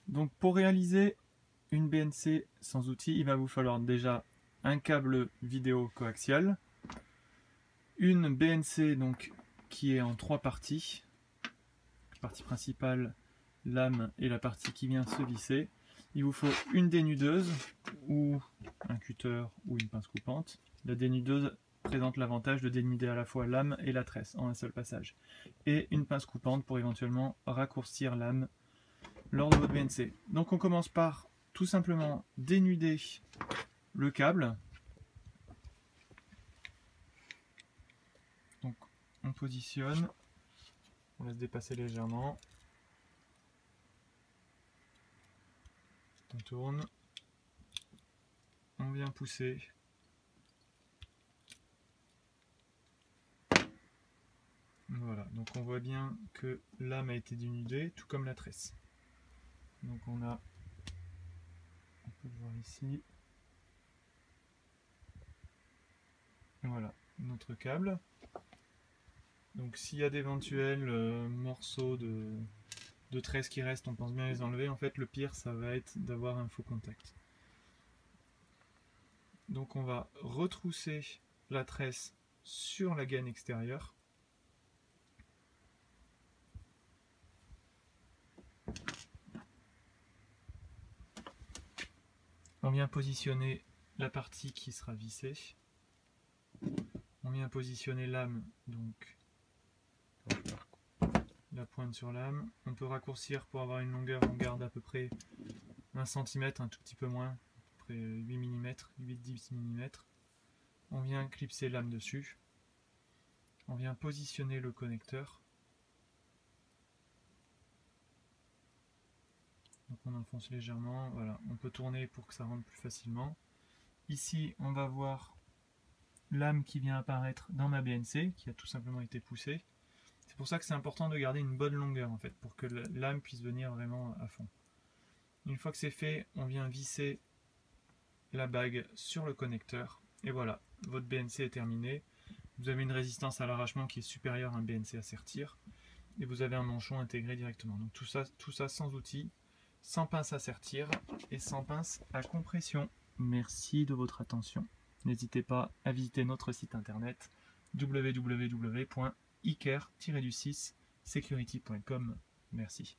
Donc pour réaliser une BNC sans outil, il va vous falloir déjà un câble vidéo coaxial, une BNC donc qui est en 3 parties, la partie principale, lame et la partie qui vient se visser. Il vous faut une dénudeuse ou un cutter ou une pince coupante. La dénudeuse présente l'avantage de dénuder à la fois lame et la tresse en un seul passage. Et une pince coupante pour éventuellement raccourcir lame lors de votre BNC. Donc on commence par tout simplement dénuder le câble. Donc on positionne, on laisse dépasser légèrement. On tourne, on vient pousser. Voilà, donc on voit bien que lame a été dénudée, tout comme la tresse. Donc on peut le voir ici. Voilà, notre câble. Donc s'il y a d'éventuels morceaux de tresse qui restent, on pense bien les enlever. En fait, le pire, ça va être d'avoir un faux contact. Donc on va retrousser la tresse sur la gaine extérieure. On vient positionner la partie qui sera vissée. On vient positionner l'âme, donc la pointe sur l'âme. On peut raccourcir pour avoir une longueur, on garde à peu près 1 cm, un tout petit peu moins, à peu près 8 mm, 8-10 mm. On vient clipser l'âme dessus. On vient positionner le connecteur. Donc on enfonce légèrement, voilà. On peut tourner pour que ça rentre plus facilement. Ici, on va voir l'âme qui vient apparaître dans ma BNC, qui a tout simplement été poussée. C'est pour ça que c'est important de garder une bonne longueur en fait, pour que l'âme puisse venir vraiment à fond. Une fois que c'est fait, on vient visser la bague sur le connecteur. Et voilà, votre BNC est terminée. Vous avez une résistance à l'arrachement qui est supérieure à un BNC à sertir. Et vous avez un manchon intégré directement. Donc tout ça sans outil, sans pince à sertir et sans pince à compression. Merci de votre attention. N'hésitez pas à visiter notre site internet www.iker-security.com. Merci.